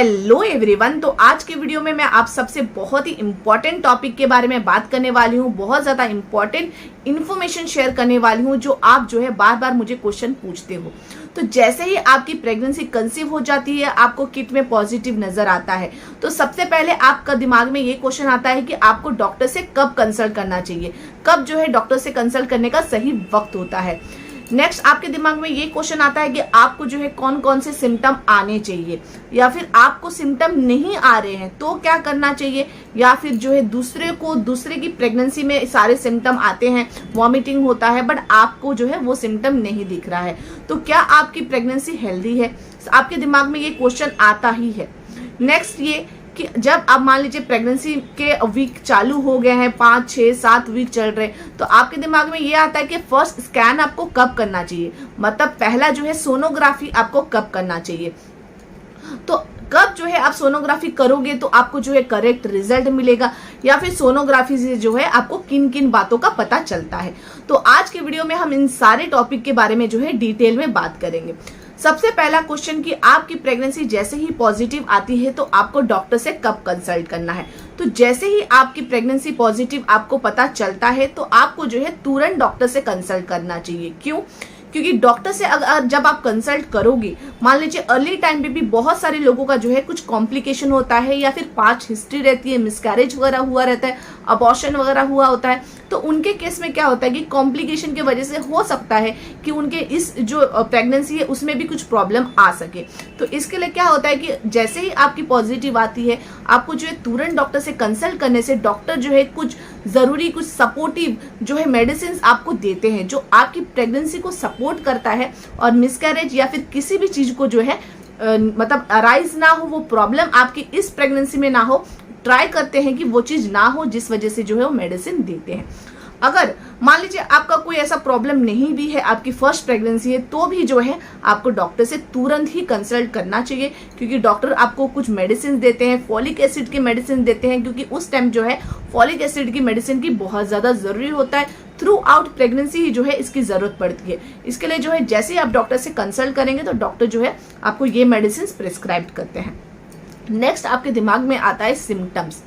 Hello everyone. तो आज के वीडियो में मैं आप सबसे बहुत ही इंपॉर्टेंट टॉपिक के बारे में बात करने वाली हूँ। बहुत ज़्यादा इंपॉर्टेंट इन्फॉर्मेशन शेयर करने वाली हूँ जो आप बार बार मुझे क्वेश्चन पूछते हो। तो जैसे ही आपकी प्रेगनेंसी कंसीव हो जाती है, आपको किट में पॉजिटिव नजर आता है, तो सबसे पहले आपका दिमाग में ये क्वेश्चन आता है कि आपको डॉक्टर से कब कंसल्ट करना चाहिए, कब डॉक्टर से कंसल्ट करने का सही वक्त होता है। नेक्स्ट आपके दिमाग में ये क्वेश्चन आता है कि आपको कौन कौन से सिम्टम आने चाहिए, या फिर आपको सिम्टम नहीं आ रहे हैं तो क्या करना चाहिए, या फिर दूसरे की प्रेगनेंसी में सारे सिम्टम आते हैं, वॉमिटिंग होता है बट आपको वो सिम्टम नहीं दिख रहा है, तो क्या आपकी प्रेगनेंसी हेल्दी है। आपके दिमाग में ये क्वेश्चन आता ही है। नेक्स्ट ये कि जब आप मान लीजिए प्रेगनेंसी के वीक चालू हो गए हैं, 5, 6, 7 वीक चल रहे हैं, तो आपके दिमाग में ये आता है कि फर्स्ट स्कैन आपको कब करना चाहिए, मतलब पहला सोनोग्राफी आपको कब करना चाहिए। तो कब आप सोनोग्राफी करोगे तो आपको करेक्ट रिजल्ट मिलेगा, या फिर सोनोग्राफी से आपको किन किन बातों का पता चलता है। तो आज के वीडियो में हम इन सारे टॉपिक के बारे में डिटेल में बात करेंगे। सबसे पहला क्वेश्चन कि आपकी प्रेगनेंसी जैसे ही पॉजिटिव आती है तो आपको डॉक्टर से कब कंसल्ट करना है। तो जैसे ही आपकी प्रेगनेंसी पॉजिटिव आपको पता चलता है तो आपको तुरंत डॉक्टर से कंसल्ट करना चाहिए। क्यों? क्योंकि डॉक्टर से अगर जब आप कंसल्ट करोगे, मान लीजिए अर्ली टाइम पे भी बहुत सारे लोगों का कुछ कॉम्प्लिकेशन होता है, या फिर पास्ट हिस्ट्री रहती है, मिसकैरेज वगैरह हुआ रहता है, अबॉर्शन वगैरह हुआ होता है, तो उनके केस में क्या होता है कि कॉम्प्लिकेशन की वजह से हो सकता है कि उनके इस प्रेगनेंसी है उसमें भी कुछ प्रॉब्लम आ सके। तो इसके लिए क्या होता है कि जैसे ही आपकी पॉजिटिव आती है, आपको तुरंत डॉक्टर से कंसल्ट करने से डॉक्टर कुछ जरूरी, कुछ सपोर्टिव मेडिसिन आपको देते हैं जो आपकी प्रेगनेंसी को सपोर्ट करता है, और मिसकैरेज या फिर किसी भी चीज को मतलब अराइज ना हो, वो प्रॉब्लम आपकी इस प्रेगनेंसी में ना हो, ट्राई करते हैं कि वो चीज ना हो, जिस वजह से वो मेडिसिन देते हैं। अगर मान लीजिए आपका कोई ऐसा प्रॉब्लम नहीं भी है, आपकी फर्स्ट प्रेगनेंसी है, तो भी आपको डॉक्टर से तुरंत ही कंसल्ट करना चाहिए, क्योंकि डॉक्टर आपको कुछ मेडिसिन देते हैं, फॉलिक एसिड की मेडिसिन देते हैं, क्योंकि उस टाइम फॉलिक एसिड की मेडिसिन की बहुत ज्यादा जरूरी होता है। थ्रू आउट प्रेगनेंसी ही इसकी जरूरत पड़ती है। इसके लिए जैसे ही आप डॉक्टर से कंसल्ट करेंगे तो डॉक्टर आपको ये मेडिसिन प्रिस्क्राइब करते हैं। नेक्स्ट आपके दिमाग में आता है सिम्टम्स।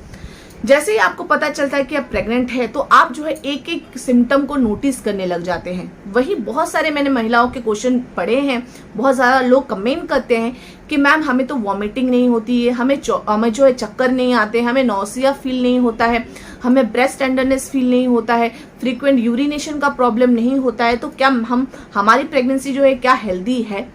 जैसे ही आपको पता चलता है कि आप प्रेग्नेंट है तो आप एक एक सिम्टम को नोटिस करने लग जाते हैं। वही बहुत सारे मैंने महिलाओं के क्वेश्चन पढ़े हैं, बहुत ज़्यादा लोग कमेंट करते हैं कि मैम हमें तो वॉमिटिंग नहीं होती है, हमें चक्कर नहीं आते, हमें नौसिया फील नहीं होता है, हमें ब्रेस्ट टेंडरनेस फील नहीं होता है, फ्रीक्वेंट यूरिनेशन का प्रॉब्लम नहीं होता है, तो क्या हमारी प्रेगनेंसी क्या हेल्दी है।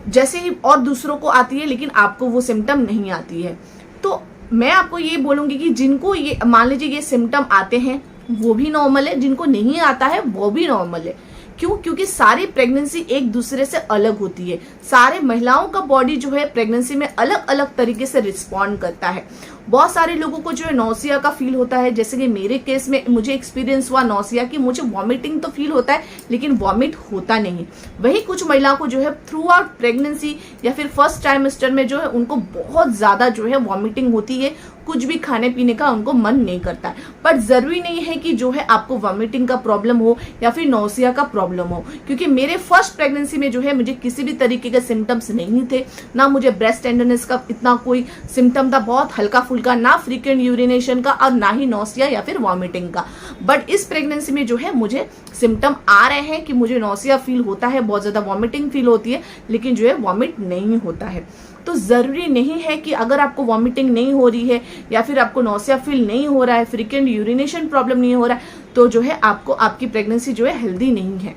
जैसे ही और दूसरों को आती है लेकिन आपको वो सिम्टम नहीं आती है। तो मैं आपको ये बोलूंगी कि जिनको ये मान लीजिए ये सिम्टम आते हैं वो भी नॉर्मल है, जिनको नहीं आता है वो भी नॉर्मल है। क्यों? क्योंकि सारी प्रेगनेंसी एक दूसरे से अलग होती है। सारे महिलाओं का बॉडी प्रेगनेंसी में अलग अलग तरीके से रिस्पॉन्ड करता है। बहुत सारे लोगों को नौसिया का फील होता है, जैसे कि मेरे केस में मुझे एक्सपीरियंस हुआ नौसिया की, मुझे वॉमिटिंग तो फील होता है लेकिन वॉमिट होता नहीं। वही कुछ महिलाओं को थ्रू आउट प्रेगनेंसी या फिर फर्स्ट ट्राइमेस्टर में उनको बहुत ज्यादा वॉमिटिंग होती है, कुछ भी खाने पीने का उनको मन नहीं करता है। पर जरूरी नहीं है कि आपको वॉमिटिंग का प्रॉब्लम हो या फिर नौसिया का प्रॉब्लम हो, क्योंकि मेरे फर्स्ट प्रेगनेंसी में मुझे किसी भी तरीके के सिम्टम्स नहीं थे, ना मुझे ब्रेस्ट टेंडरनेस का इतना कोई सिम्टम था, बहुत हल्का फुल्का, ना फ्रीक्वेंट यूरिनेशन का और ना ही नौसिया या फिर वॉमिटिंग का। बट इस प्रेगनेंसी में मुझे सिम्टम आ रहे हैं कि मुझे नौसिया फील होता है, बहुत ज्यादा वॉमिटिंग फील होती है, लेकिन वॉमिट नहीं होता है। तो जरूरी नहीं है कि अगर आपको वॉमिटिंग नहीं हो रही है या फिर आपको नौसिया फील नहीं हो रहा है, फ्रीक्वेंट यूरिनेशन प्रॉब्लम नहीं हो रहा है, तो आपको आपकी प्रेगनेंसी हेल्दी नहीं है।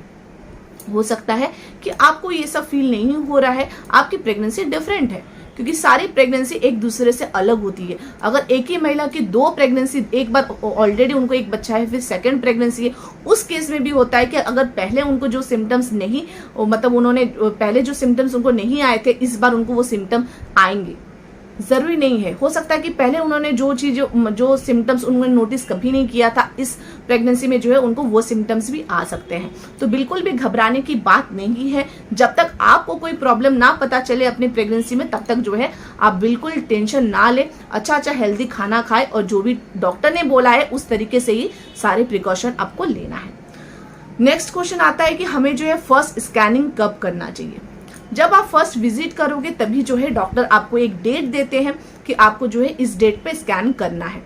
हो सकता है कि आपको ये सब फील नहीं हो रहा है, आपकी प्रेगनेंसी डिफरेंट है, क्योंकि सारी प्रेगनेंसी एक दूसरे से अलग होती है। अगर एक ही महिला की 2 प्रेगनेंसी, एक बार ऑलरेडी उनको एक बच्चा है, फिर सेकंड प्रेगनेंसी है, उस केस में भी होता है कि अगर पहले उनको जो सिम्टम्स नहीं, मतलब उन्होंने पहले जो सिम्टम्स उनको नहीं आए थे, इस बार उनको वो सिम्टम आएंगे। जरूरी नहीं है, हो सकता है कि पहले उन्होंने जो सिम्टम्स उन्होंने नोटिस कभी नहीं किया था, इस प्रेगनेंसी में उनको वो सिम्टम्स भी आ सकते हैं। तो बिल्कुल भी घबराने की बात नहीं है। जब तक आपको कोई प्रॉब्लम ना पता चले अपनी प्रेगनेंसी में, तब तक आप बिल्कुल टेंशन ना ले, अच्छा हेल्दी खाना खाए, और जो भी डॉक्टर ने बोला है उस तरीके से ही सारे प्रिकॉशन आपको लेना है। नेक्स्ट क्वेश्चन आता है कि हमें फर्स्ट स्कैनिंग कब करना चाहिए। जब आप फर्स्ट विजिट करोगे तभी जो है डॉक्टर आपको एक डेट देते हैं कि आपको जो है इस डेट पे स्कैन करना है।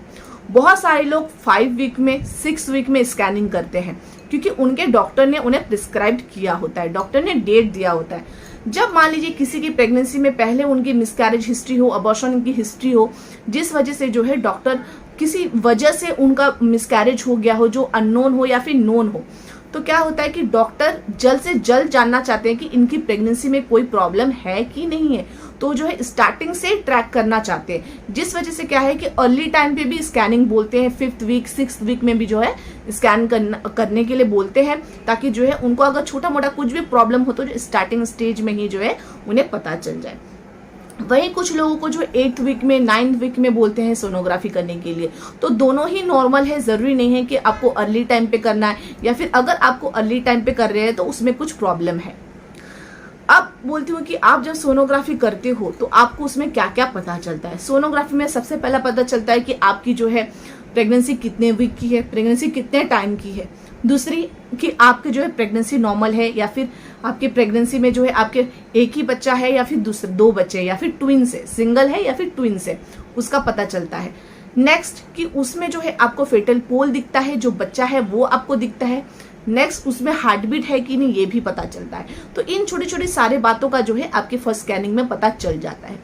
बहुत सारे लोग 5 वीक में 6 वीक में स्कैनिंग करते हैं क्योंकि उनके डॉक्टर ने उन्हें प्रिस्क्राइब किया होता है, डॉक्टर ने डेट दिया होता है। जब मान लीजिए किसी की प्रेगनेंसी में पहले उनकी मिसकैरेज हिस्ट्री हो, अबॉर्शन की हिस्ट्री हो, जिस वजह से जो है डॉक्टर किसी वजह से उनका मिसकैरेज हो गया हो जो अननोन हो या फिर नोन हो, तो क्या होता है कि डॉक्टर जल्द से जल्द जानना चाहते हैं कि इनकी प्रेगनेंसी में कोई प्रॉब्लम है कि नहीं है, तो जो है स्टार्टिंग से ट्रैक करना चाहते हैं। जिस वजह से क्या है कि अर्ली टाइम पे भी स्कैनिंग बोलते हैं, 5th वीक 6th वीक में भी जो है स्कैन करने के लिए बोलते हैं, ताकि जो है उनको अगर छोटा मोटा कुछ भी प्रॉब्लम हो तो जो स्टार्टिंग स्टेज में ही जो है उन्हें पता चल जाए। वहीं कुछ लोगों को जो 8th वीक में 9th वीक में बोलते हैं सोनोग्राफी करने के लिए, तो दोनों ही नॉर्मल है। जरूरी नहीं है कि आपको अर्ली टाइम पे करना है, या फिर अगर आपको अर्ली टाइम पे कर रहे हैं तो उसमें कुछ प्रॉब्लम है। अब बोलती हूँ कि आप जब सोनोग्राफी करते हो तो आपको उसमें क्या क्या पता चलता है। सोनोग्राफी में सबसे पहला पता चलता है कि आपकी जो है प्रेगनेंसी कितने वीक की है, प्रेगनेंसी कितने टाइम की है। दूसरी कि आपके जो है प्रेगनेंसी नॉर्मल है, या फिर आपकी प्रेगनेंसी में जो है आपके एक ही बच्चा है या फिर दूसरे 2 बच्चे, या फिर ट्विंस है, सिंगल है या फिर ट्विंस है, उसका पता चलता है। नेक्स्ट कि उसमें जो है आपको फेटल पोल दिखता है, जो बच्चा है वो आपको दिखता है। नेक्स्ट उसमें हार्ट बीट है कि नहीं ये भी पता चलता है। तो इन छोटी छोटी सारी बातों का जो है आपके फर्स्ट स्कैनिंग में पता चल जाता है।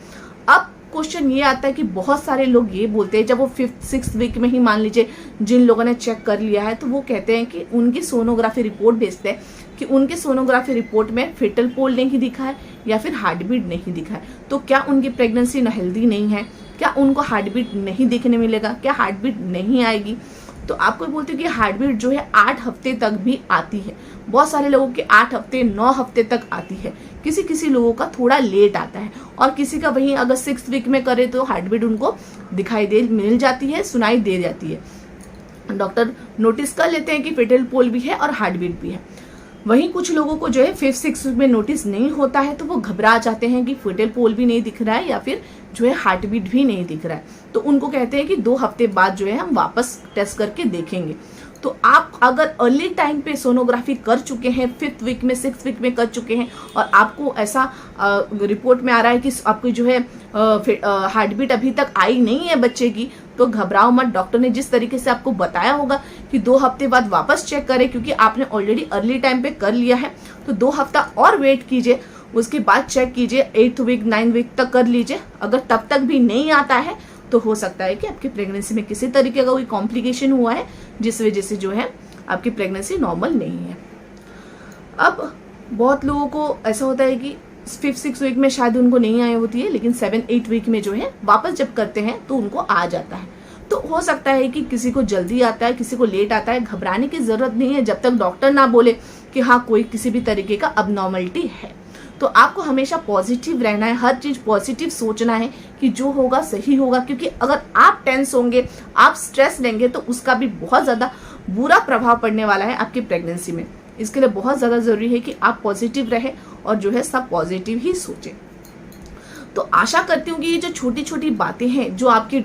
अब क्वेश्चन ये आता है कि बहुत सारे लोग ये बोलते हैं, जब वो 5th 6th वीक में ही मान लीजिए जिन लोगों ने चेक कर लिया है, तो वो कहते हैं कि उनकी सोनोग्राफी रिपोर्ट भेजते हैं कि उनके सोनोग्राफी रिपोर्ट में फेटल पोल नहीं दिखा है या फिर हार्ट बीट नहीं दिखा है। तो क्या उनकी प्रेगनेंसी हेल्दी नहीं है? क्या उनको हार्ट बीट नहीं देखने मिलेगा? क्या हार्ट बीट नहीं आएगी? तो आपको बोलते हैं कि हार्ट बीट जो है 8 हफ्ते तक भी आती है। बहुत सारे लोगों के 8 हफ्ते 9 हफ्ते तक आती है, किसी किसी लोगों का थोड़ा लेट आता है, और किसी का वहीं अगर 6th वीक में करे तो हार्ट बीट उनको दिखाई दे मिल जाती है, सुनाई दे जाती है। डॉक्टर नोटिस कर लेते हैं कि फेटल पोल भी है और हार्ट बीट भी है। वहीं कुछ लोगों को जो है 5th 6th वीक में नोटिस नहीं होता है, तो वो घबरा जाते हैं कि फेटल पोल भी नहीं दिख रहा है या फिर जो है हार्ट बीट भी नहीं दिख रहा है। तो उनको कहते हैं कि 2 हफ्ते बाद जो है हम वापस टेस्ट करके देखेंगे। तो आप अगर अर्ली टाइम पे सोनोग्राफी कर चुके हैं, 5th वीक में 6th वीक में कर चुके हैं, और आपको ऐसा रिपोर्ट में आ रहा है कि आपकी जो है हार्ट बीट अभी तक आई नहीं है बच्चे की, तो घबराओ मत। डॉक्टर ने जिस तरीके से आपको बताया होगा कि 2 हफ्ते बाद वापस चेक करें, क्योंकि आपने ऑलरेडी अर्ली टाइम पे कर लिया है, तो 2 हफ्ता और वेट कीजिए, उसके बाद चेक कीजिए। 8th वीक 9th वीक तक कर लीजिए। अगर तब तक भी नहीं आता है तो हो सकता है कि आपकी प्रेगनेंसी में किसी तरीके का कोई कॉम्प्लिकेशन हुआ है, जिस वजह से जो है आपकी प्रेगनेंसी नॉर्मल नहीं है। अब बहुत लोगों को ऐसा होता है कि 5th 6th वीक में शायद उनको नहीं आई होती है, लेकिन 7th 8th वीक में जो है वापस जब करते हैं तो उनको आ जाता है। तो हो सकता है कि किसी को जल्दी आता है, किसी को लेट आता है। घबराने की जरूरत नहीं है जब तक डॉक्टर ना बोले कि हाँ कोई किसी भी तरीके का अबनॉर्मलिटी है। तो आपको हमेशा पॉजिटिव रहना है, हर चीज पॉजिटिव सोचना है कि जो होगा सही होगा, क्योंकि अगर आप टेंस होंगे, आप स्ट्रेस लेंगे, तो उसका भी बहुत ज्यादा बुरा प्रभाव पड़ने वाला है आपकी प्रेगनेंसी में। इसके लिए बहुत ज्यादा जरूरी है कि आप पॉजिटिव रहे और जो है सब पॉजिटिव ही सोचें। तो आशा करती हूँ कि ये जो छोटी छोटी बातें हैं जो आपकी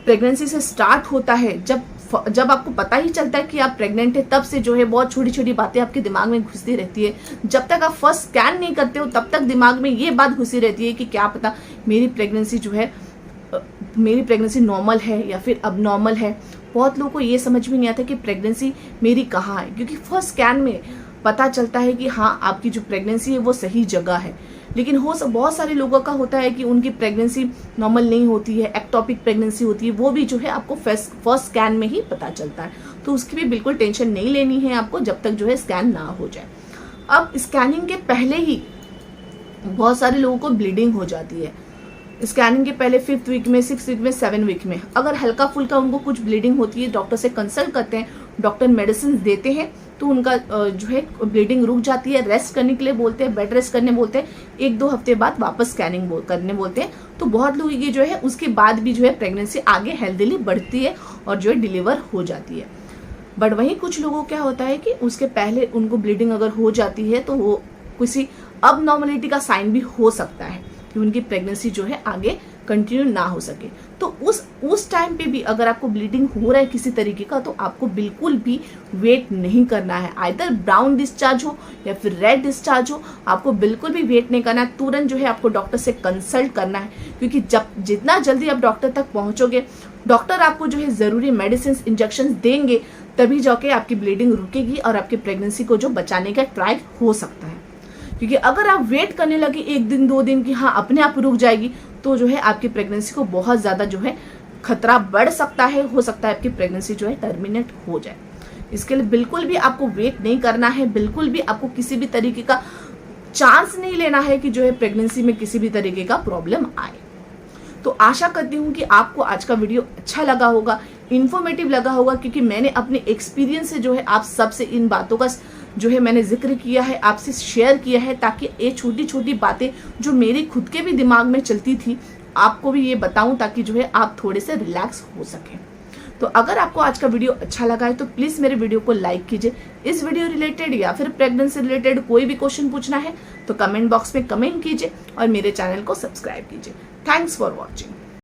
प्रेगनेंसी से स्टार्ट होता है, जब आपको पता ही चलता है कि आप प्रेग्नेंट है, तब से जो है बहुत छोटी छोटी बातें आपके दिमाग में घुसती रहती है। जब तक आप फर्स्ट स्कैन नहीं करते हो तब तक दिमाग में ये बात घुसी रहती है कि क्या पता मेरी प्रेगनेंसी नॉर्मल है या फिर अब नॉर्मल है। बहुत लोगों को ये समझ भी नहीं आता कि प्रेगनेंसी मेरी कहाँ है, क्योंकि फर्स्ट स्कैन में पता चलता है कि हाँ आपकी जो प्रेगनेंसी है वो सही जगह है। लेकिन बहुत सारे लोगों का होता है कि उनकी प्रेगनेंसी नॉर्मल नहीं होती है, एक्टोपिक प्रेगनेंसी होती है, वो भी जो है आपको फर्स्ट स्कैन में ही पता चलता है। तो उसकी भी बिल्कुल टेंशन नहीं लेनी है आपको जब तक जो है स्कैन ना हो जाए। अब स्कैनिंग के पहले ही बहुत सारे लोगों को ब्लीडिंग हो जाती है। स्कैनिंग के पहले 5th वीक में 6th वीक में 7th वीक में अगर हल्का फुल्का उनको कुछ ब्लीडिंग होती है, डॉक्टर से कंसल्ट करते हैं, डॉक्टर मेडिसिन देते हैं, तो उनका जो है ब्लीडिंग रुक जाती है। रेस्ट करने के लिए बोलते हैं, बेड रेस्ट करने बोलते हैं, 1-2 हफ्ते बाद वापस स्कैनिंग करने बोलते हैं। तो बहुत लोग ये जो है उसके बाद भी जो है प्रेगनेंसी आगे हेल्दीली बढ़ती है और जो है डिलीवर हो जाती है। बट वहीं कुछ लोगों क्या होता है कि उसके पहले उनको ब्लीडिंग अगर हो जाती है तो वो किसी अब नॉर्मलिटी का साइन भी हो सकता है। कि उनकी प्रेगनेंसी जो है आगे कंटिन्यू ना हो सके। तो उस टाइम पे भी अगर आपको ब्लीडिंग हो रहा है किसी तरीके का, तो आपको बिल्कुल भी वेट नहीं करना है। आइदर ब्राउन डिस्चार्ज हो या फिर रेड डिस्चार्ज हो, आपको बिल्कुल भी वेट नहीं करना है। तुरंत जो है आपको डॉक्टर से कंसल्ट करना है, क्योंकि जितना जल्दी आप डॉक्टर तक पहुंचोगे, डॉक्टर आपको जो है जरूरी मेडिसिन इंजेक्शन देंगे, तभी जाके आपकी ब्लीडिंग रुकेगी और आपकी प्रेगनेंसी को जो बचाने का ट्राई हो सकता है। क्योंकि अगर आप वेट करने लगे 1 दिन 2 दिन की हाँ अपने आप रुक जाएगी, तो जो है आपकी प्रेगनेंसी को बहुत ज्यादा जो है खतरा बढ़ सकता है। हो सकता है आपकी प्रेगनेंसी जो है टर्मिनेट हो जाए। इसके लिए बिल्कुल भी आपको वेट नहीं करना है, बिल्कुल भी आपको किसी भी तरीके का चांस नहीं लेना है कि जो है प्रेगनेंसी में किसी भी तरीके का प्रॉब्लम आए। तो आशा करती हूँ कि आपको आज का वीडियो अच्छा लगा होगा, इन्फॉर्मेटिव लगा होगा, क्योंकि मैंने अपने एक्सपीरियंस से जो है आप सबसे इन बातों का जो है मैंने जिक्र किया है, आपसे शेयर किया है, ताकि ये छोटी छोटी बातें जो मेरी खुद के भी दिमाग में चलती थी आपको भी ये बताऊं, ताकि जो है आप थोड़े से रिलैक्स हो सके। तो अगर आपको आज का वीडियो अच्छा लगा है तो प्लीज मेरे वीडियो को लाइक कीजिए। इस वीडियो रिलेटेड या फिर प्रेगनेंसी रिलेटेड कोई भी क्वेश्चन पूछना है तो कमेंट बॉक्स में कमेंट कीजिए और मेरे चैनल को सब्सक्राइब कीजिए। Thanks for watching.